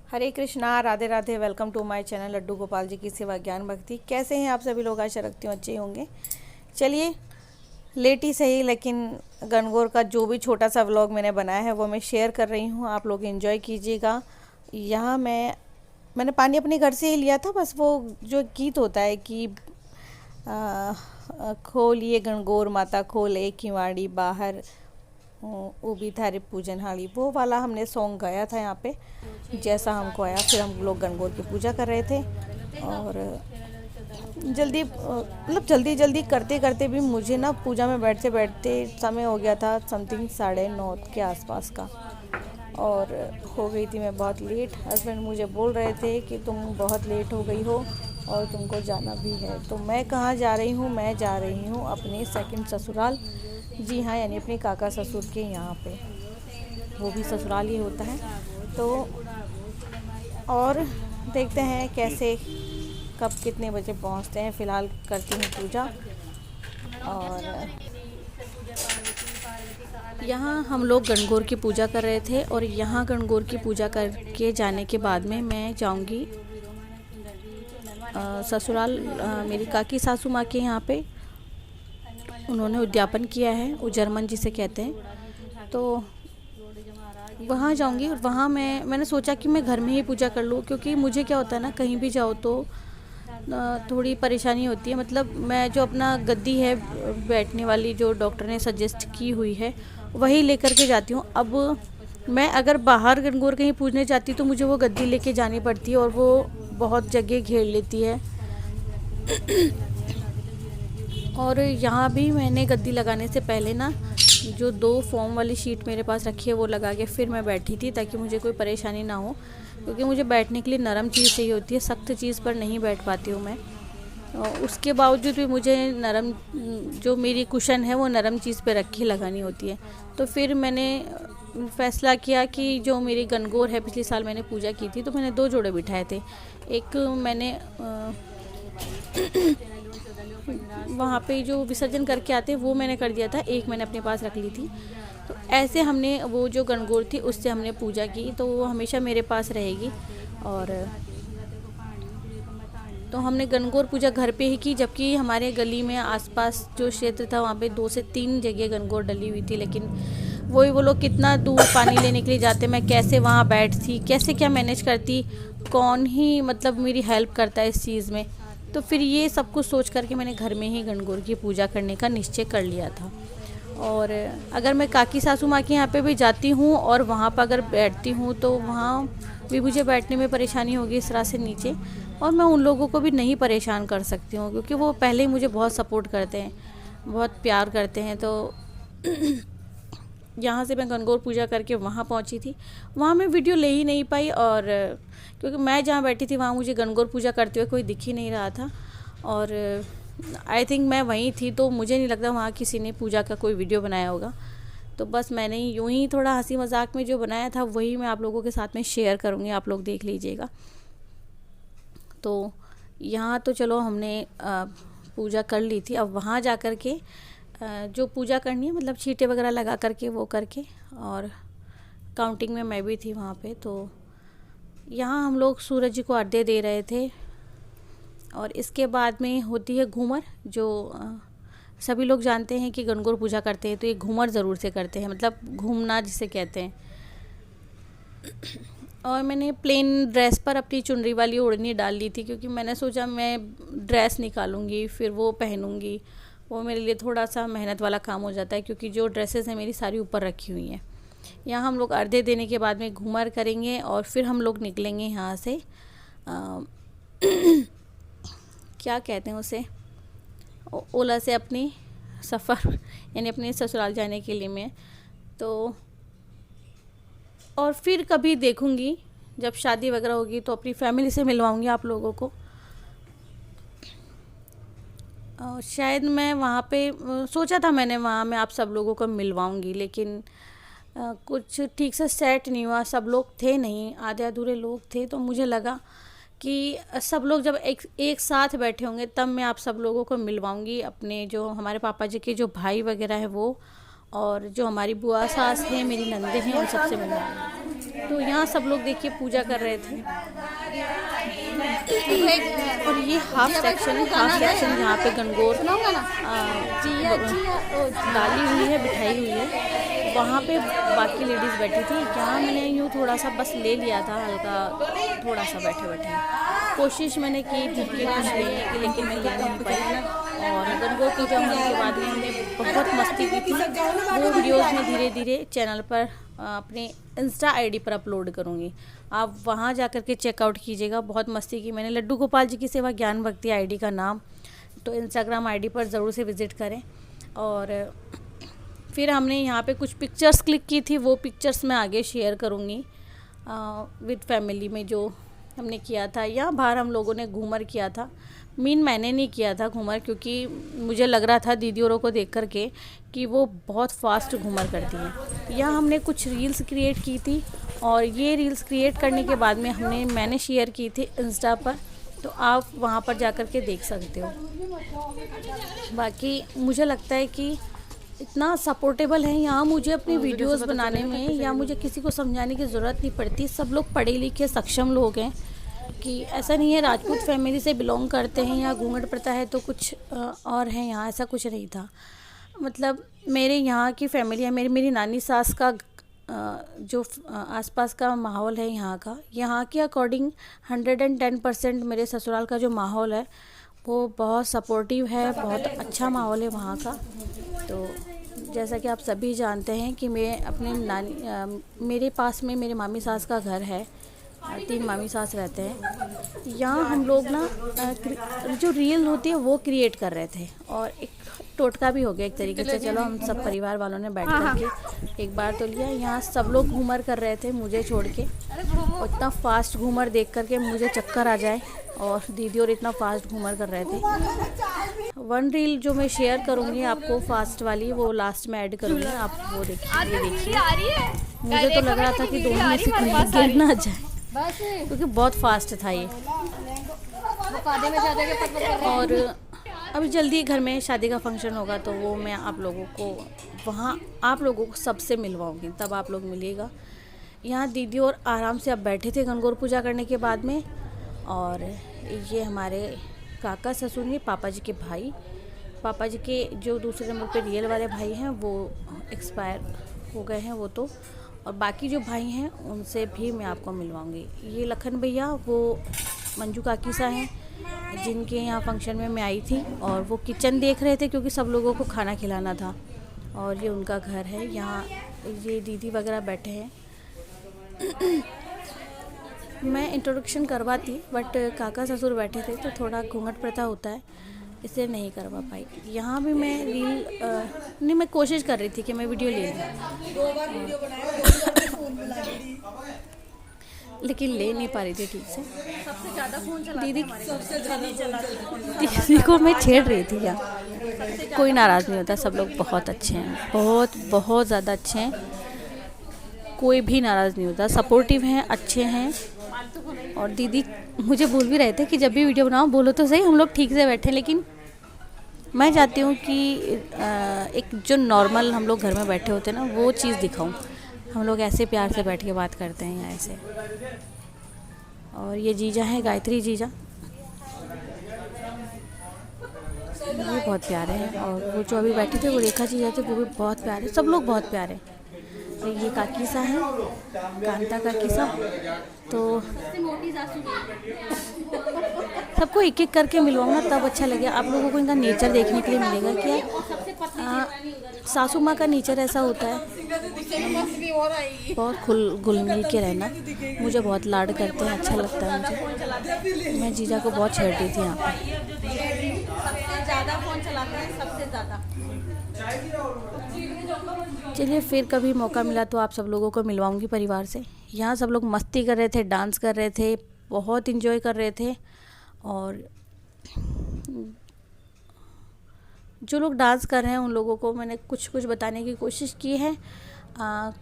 Hare Krishna, Radhe Radhe. Welcome to my channel Laddu Gopal ji की सेवा ज्ञान भक्ति। कैसे हैं आप सभी लोग? आशा रखती हूँ अच्छे होंगे। चलिए, लेट ही सही लेकिन गणगौर का जो भी छोटा सा व्लॉग मैंने बनाया है वो मैं शेयर कर रही हूँ, आप लोग एंजॉय कीजिएगा। यहाँ मैंने पानी अपने घर से ही लिया था। बस वो जो गीत होता है कि खोलिए गणगौर माता खोले किवाड़ी बाहर ऊबी थारे पूजन हाड़ी, वो वाला हमने सॉन्ग गाया था यहाँ पे। जैसा हमको आया फिर हम लोग गणगौर की पूजा कर रहे थे। और जल्दी जल्दी करते करते भी मुझे ना पूजा में बैठते बैठते समय हो गया था समथिंग 9:30 के आसपास का, और हो गई थी मैं बहुत लेट। हस्बैंड मुझे बोल रहे थे कि तुम बहुत लेट हो गई हो और तुमको जाना भी है। तो मैं कहाँ जा रही हूँ? मैं जा रही हूँ अपने सेकंड ससुराल। जी हाँ, यानी अपने काका ससुर के यहाँ पे। वो भी ससुराल ही होता है। तो और देखते हैं कैसे कब कितने बजे पहुँचते हैं। फ़िलहाल करती हूँ पूजा। और यहाँ हम लोग गणगौर की पूजा कर रहे थे, और यहाँ गणगौर की पूजा करके जाने के बाद में मैं जाऊँगी ससुराल मेरी काकी सासू माँ के यहाँ पे। उन्होंने उद्यापन किया है, उजरमन जिसे कहते हैं। तो वहाँ जाऊँगी, और वहाँ मैंने सोचा कि मैं घर में ही पूजा कर लूँ, क्योंकि मुझे क्या होता है ना, कहीं भी जाओ तो थोड़ी परेशानी होती है। मतलब मैं जो अपना गद्दी है बैठने वाली, जो डॉक्टर ने सजेस्ट की हुई है, वही लेकर के जाती हूँ। अब मैं अगर बाहर गणगौर कहीं पूजने जाती तो मुझे वो गद्दी लेके जानी पड़ती है, और वो बहुत जगह घेर लेती है। और यहाँ भी मैंने गद्दी लगाने से पहले ना जो 2 फोम वाली शीट मेरे पास रखी है वो लगा के फिर मैं बैठी थी, ताकि मुझे कोई परेशानी ना हो। क्योंकि मुझे बैठने के लिए नरम चीज़ चाहिए होती है, सख्त चीज़ पर नहीं बैठ पाती हूँ मैं। और उसके बावजूद भी मुझे नरम, जो मेरी कुशन है वो नरम चीज़ पे रख के लगानी होती है। तो फिर मैंने फैसला किया कि जो मेरी गणगौर है, पिछले साल मैंने पूजा की थी तो मैंने 2 जोड़े बिठाए थे। एक मैंने वहाँ पे जो विसर्जन करके आते हैं वो मैंने कर दिया था, एक मैंने अपने पास रख ली थी। तो ऐसे हमने वो जो गणगौर थी उससे हमने पूजा की, तो वो हमेशा मेरे पास रहेगी। और तो हमने गणगौर पूजा घर पे ही की, जबकि हमारे गली में आसपास जो क्षेत्र था वहाँ पे 2 से 3 जगह गणगौर डली हुई थी। लेकिन वो लोग कितना दूर पानी लेने के लिए जाते, मैं कैसे वहाँ बैठती, कैसे क्या मैनेज करती, कौन ही मतलब मेरी हेल्प करता है इस चीज़ में। तो फिर ये सब कुछ सोच करके मैंने घर में ही गणगौर की पूजा करने का निश्चय कर लिया था। और अगर मैं काकी सासू माँ के यहाँ पे भी जाती हूँ और वहाँ पर अगर बैठती हूँ तो वहाँ भी मुझे बैठने में परेशानी होगी इस तरह से नीचे, और मैं उन लोगों को भी नहीं परेशान कर सकती हूँ, क्योंकि वो पहले ही मुझे बहुत सपोर्ट करते हैं, बहुत प्यार करते हैं। तो यहाँ से मैं गणगौर पूजा करके वहाँ पहुँची थी। वहाँ मैं वीडियो ले ही नहीं पाई, और क्योंकि मैं जहाँ बैठी थी वहाँ मुझे गणगौर पूजा करते हुए कोई दिख ही नहीं रहा था। और आई थिंक मैं वहीं थी, तो मुझे नहीं लगता वहाँ किसी ने पूजा का कोई वीडियो बनाया होगा। तो बस मैंने यूँ ही थोड़ा हंसी मजाक में जो बनाया था वही मैं आप लोगों के साथ में शेयर करूँगी, आप लोग देख लीजिएगा। तो यहाँ तो चलो हमने पूजा कर ली थी। अब वहाँ जा कर के जो पूजा करनी है, मतलब छींटे वगैरह लगा करके वो करके, और काउंटिंग में मैं भी थी वहाँ पे। तो यहाँ हम लोग सूरज जी को अर्घ्य दे रहे थे। और इसके बाद में होती है घूमर, जो सभी लोग जानते हैं कि गणगौर पूजा करते हैं तो ये घूमर ज़रूर से करते हैं, मतलब घूमना जिसे कहते हैं। और मैंने प्लेन ड्रेस पर अपनी चुनरी वाली ओढ़नी डाल ली थी, क्योंकि मैंने सोचा मैं ड्रेस निकालूंगी फिर वो पहनूंगी, वो मेरे लिए थोड़ा सा मेहनत वाला काम हो जाता है, क्योंकि जो ड्रेसेस हैं मेरी सारी ऊपर रखी हुई हैं। यहाँ हम लोग अर्घ्य देने के बाद में घूमर करेंगे, और फिर हम लोग निकलेंगे यहाँ से क्या कहते हैं उसे, ओला से अपनी सफ़र यानी अपने ससुराल जाने के लिए मैं। तो और फिर कभी देखूंगी जब शादी वगैरह होगी तो अपनी फैमिली से मिलवाऊंगी आप लोगों को। शायद मैं वहाँ पे सोचा था मैंने वहाँ मैं आप सब लोगों को मिलवाऊंगी, लेकिन कुछ ठीक से सेट नहीं हुआ। सब लोग थे नहीं, आधे अधूरे लोग थे, तो मुझे लगा कि सब लोग जब एक साथ बैठे होंगे तब मैं आप सब लोगों को मिलवाऊंगी। अपने जो हमारे पापा जी के जो भाई वगैरह है वो, और जो हमारी बुआ सास हैं, मेरी नंदे हैं, उन सबसे मिलवाऊंगी। तो यहाँ सब लोग देखिए पूजा कर रहे थे। और ये हाफ सेक्शन है, हाफ सेक्शन जहाँ पे गणगौर डाली हुई है, बिठाई हुई है, वहाँ पे बाकी लेडीज़ बैठी थी। यहाँ मैंने यूँ थोड़ा सा बस ले लिया था, हल्का थोड़ा सा बैठे बैठे कोशिश मैंने की थी कि कुछ लेने की, लेकिन मैं ले नहीं पाई। और गणगौर पूजा होने के बाद में हमने बहुत मस्ती की थी। वो वीडियोज़ में धीरे धीरे चैनल पर अपने इंस्टा आईडी पर अपलोड करूँगी, आप वहाँ जा कर के चेकआउट कीजिएगा। बहुत मस्ती की मैंने। लड्डू गोपाल जी की सेवा ज्ञान भक्ति आईडी का नाम, तो इंस्टाग्राम आईडी पर ज़रूर से विज़िट करें। और फिर हमने यहाँ पे कुछ पिक्चर्स क्लिक की थी, वो पिक्चर्स मैं आगे शेयर करूँगी विद फैमिली में जो हमने किया था। यहाँ बाहर हम लोगों ने घूमर किया था। मैंने नहीं किया था घूमर, क्योंकि मुझे लग रहा था दीदी औरों को देख कर के कि वो बहुत फास्ट घूमर करती हैं। यहाँ हमने कुछ रील्स क्रिएट की थी, और ये रील्स क्रिएट करने के बाद में मैंने शेयर की थी इंस्टा पर, तो आप वहाँ पर जा कर के देख सकते हो। बाकी मुझे लगता है कि इतना सपोर्टेबल है यहाँ मुझे अपनी वीडियोस बनाने में, या मुझे किसी को समझाने की ज़रूरत नहीं पड़ती। सब लोग पढ़े लिखे सक्षम लोग हैं, कि ऐसा नहीं है राजपूत फैमिली से बिलोंग करते हैं या घूंघट प्रथा है तो कुछ और है। यहाँ ऐसा कुछ नहीं था। मतलब मेरे यहाँ की फैमिली है, मेरी नानी सास का जो आसपास का माहौल है यहाँ के अकॉर्डिंग 110% मेरे ससुराल का जो माहौल है वो बहुत सपोर्टिव है, बहुत अच्छा माहौल है वहाँ का। तो जैसा कि आप सभी जानते हैं कि मैं अपने मेरे पास में मेरे मामी सास का घर है, 3 मामी सास रहते हैं। यहाँ हम लोग ना जो रील होती है वो क्रिएट कर रहे थे, और एक टोटका भी हो गया एक तरीके से। चलो हम सब परिवार वालों ने बैठ करके एक बार तो लिया। यहाँ सब लोग घूमर कर रहे थे मुझे छोड़ के, और इतना फास्ट घूमर देख करके मुझे चक्कर आ जाए, और दीदी और इतना फास्ट घूमर कर रहे थे। 1 रील जो मैं शेयर करूँगी आपको फास्ट वाली, वो लास्ट में ऐड करूँगी, आप वो देखिए। मुझे तो लग रहा था कि दोनों में से गिर ना जाए, क्योंकि बहुत फास्ट था ये। और अभी जल्दी घर में शादी का फंक्शन होगा, तो वो मैं आप लोगों को वहाँ आप लोगों को सबसे मिलवाऊंगी, तब आप लोग मिलिएगा। यहाँ दीदी और आराम से अब बैठे थे गणगौर पूजा करने के बाद में। और ये हमारे काका ससुर ने पापा जी के भाई, पापा जी के जो दूसरे नंबर पे रियल वाले भाई हैं वो एक्सपायर हो गए हैं वो तो, और बाकी जो भाई हैं उनसे भी मैं आपको मिलवाऊंगी। ये लखन भैया वो मंजू काकी सा हैं, जिनके यहाँ फंक्शन में मैं आई थी, और वो किचन देख रहे थे क्योंकि सब लोगों को खाना खिलाना था। और ये उनका घर है। यहाँ ये दीदी वगैरह बैठे हैं। मैं इंट्रोडक्शन करवाती, बट काका ससुर बैठे थे तो थोड़ा घूंघट प्रथा होता है, इसलिए नहीं करवा पाई। यहाँ भी मैं रील मैं कोशिश कर रही थी कि मैं वीडियो ले लूँ, लेकिन ले नहीं पा रही थी ठीक से। सबसे ज़्यादा फ़ोन दीदी को मैं छेड़ रही थी यार। कोई नाराज़ नहीं होता, सब लोग बहुत अच्छे हैं, बहुत बहुत ज़्यादा अच्छे हैं, कोई भी नाराज़ नहीं होता, सपोर्टिव हैं, अच्छे हैं। और दीदी मुझे बोल भी रहे थे कि जब भी वीडियो बनाओ बोलो तो सही, हम लोग ठीक से बैठे। लेकिन मैं चाहती हूँ कि एक जो नॉर्मल हम लोग घर में बैठे होते हैं ना, वो चीज़ दिखाऊँ। हम लोग ऐसे प्यार से बैठ के बात करते हैं यहाँ ऐसे। और ये जीजा है, गायत्री जीजा, ये बहुत प्यारे हैं। और वो जो अभी बैठे थे वो रेखा जीजा थे, वो भी बहुत प्यारे, सब लोग बहुत प्यारे। और ये काकी सा है, कांता काकी सा। तो सबको एक एक करके मिलवाऊंगा तब अच्छा लगेगा। आप लोगों को इनका नेचर देखने के लिए मिलेगा कि सासू माँ का नेचर ऐसा होता है, बहुत घुल मिल के रहना। मुझे बहुत लाड करते हैं, अच्छा लगता है मुझे। मैं जीजा को बहुत छेड़ रही थी यहाँ पर। सबसे ज़्यादा फ़ोन चलाते हैं, सबसे ज़्यादा। चलिए फिर कभी मौका मिला तो आप सब लोगों को मिलवाऊंगी परिवार से। यहाँ सब लोग मस्ती कर रहे थे, डांस कर रहे थे, बहुत इंजॉय कर रहे थे। और जो लोग डांस कर रहे हैं उन लोगों को मैंने कुछ बताने की कोशिश की है।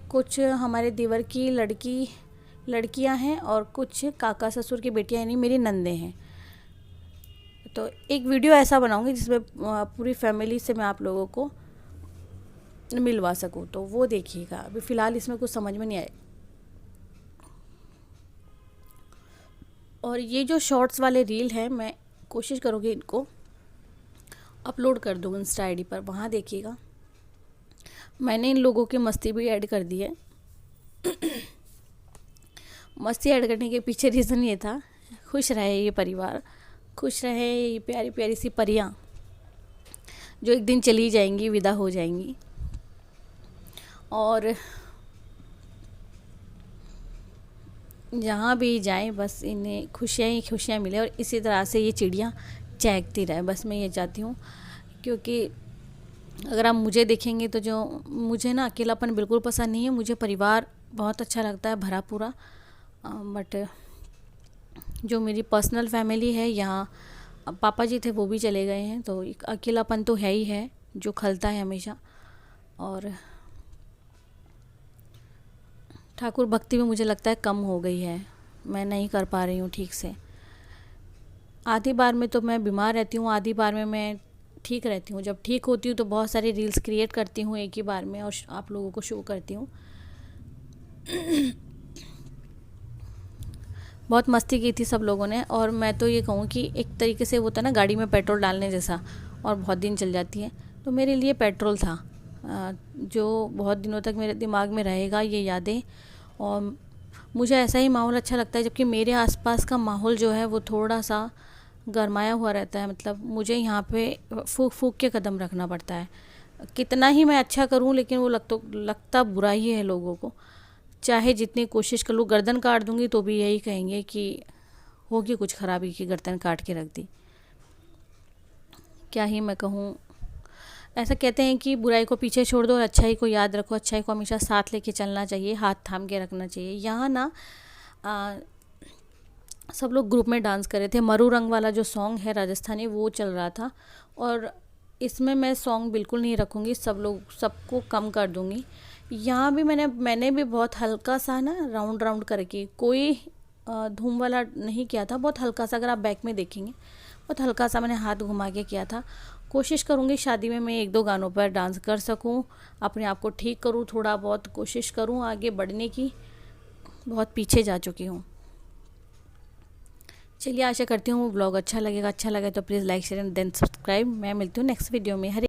कुछ हमारे देवर की लड़कियां हैं, और कुछ काका ससुर की बेटियां यानी मेरी नंदे हैं। तो एक वीडियो ऐसा बनाऊंगी जिसमें पूरी फैमिली से मैं आप लोगों को मिलवा सकूं, तो वो देखिएगा। अभी फ़िलहाल इसमें कुछ समझ में नहीं आए और ये जो शॉर्ट्स वाले रील है, मैं कोशिश करूँगी इनको अपलोड कर दूँ इंस्टा आईडी पर, वहाँ देखिएगा। मैंने इन लोगों की मस्ती भी ऐड कर दी है। मस्ती ऐड करने के पीछे रीज़न ये था, खुश रहे ये परिवार, खुश रहे ये प्यारी प्यारी सी परियां जो एक दिन चली जाएंगी, विदा हो जाएंगी। और जहाँ भी जाएं बस इन्हें खुशियाँ ही खुशियाँ मिले और इसी तरह से ये चिड़ियाँ चहकती रहे, बस मैं ये चाहती हूँ। क्योंकि अगर आप मुझे देखेंगे तो जो मुझे ना अकेलापन बिल्कुल पसंद नहीं है, मुझे परिवार बहुत अच्छा लगता है, भरा पूरा। बट जो मेरी पर्सनल फैमिली है, यहाँ पापा जी थे वो भी चले गए हैं, तो एक अकेलापन तो है ही है जो खलता है हमेशा। और ठाकुर भक्ति में मुझे लगता है कम हो गई है, मैं नहीं कर पा रही हूँ ठीक से। आधी बार में तो मैं बीमार रहती हूँ, आधी बार में मैं ठीक रहती हूँ। जब ठीक होती हूँ तो बहुत सारी रील्स क्रिएट करती हूँ एक ही बार में और आप लोगों को शो करती हूँ। बहुत मस्ती की थी सब लोगों ने, और मैं तो ये कहूँ कि एक तरीके से वो था ना गाड़ी में पेट्रोल डालने जैसा, और बहुत दिन चल जाती है, तो मेरे लिए पेट्रोल था जो बहुत दिनों तक मेरे दिमाग में रहेगा ये यादें। और मुझे ऐसा ही माहौल अच्छा लगता है, जबकि मेरे आसपास का माहौल जो है वो थोड़ा सा गरमाया हुआ रहता है। मतलब मुझे यहाँ पे फूक फूक के कदम रखना पड़ता है, कितना ही मैं अच्छा करूँ लेकिन वो लगता बुरा ही है लोगों को। चाहे जितनी कोशिश कर लूँ, गर्दन काट दूंगी तो भी यही कहेंगे कि होगी कुछ खराबी की गर्दन काट के रख दी। क्या ही मैं कहूँ। ऐसा कहते हैं कि बुराई को पीछे छोड़ दो और अच्छाई को याद रखो, अच्छाई को हमेशा साथ लेके चलना चाहिए, हाथ थाम के रखना चाहिए। यहाँ ना सब लोग ग्रुप में डांस कर रहे थे, मरू रंग वाला जो सॉन्ग है राजस्थानी वो चल रहा था, और इसमें मैं सॉन्ग बिल्कुल नहीं रखूँगी, सबको कम कर दूँगी। यहाँ भी मैंने भी बहुत हल्का सा ना राउंड राउंड करके, कोई धूम वाला नहीं किया था, बहुत हल्का सा, अगर आप बैक में देखेंगे बहुत हल्का सा मैंने हाथ घुमा के किया था। कोशिश करूँगी शादी में मैं 1-2 गानों पर डांस कर सकूँ, अपने आप को ठीक करूँ, थोड़ा बहुत कोशिश करूँ आगे बढ़ने की, बहुत पीछे जा चुकी हूँ। चलिए आशा करती हूँ ब्लॉग अच्छा लगे तो please like share and then subscribe. मैं मिलती हूँ नेक्स्ट वीडियो में। हरे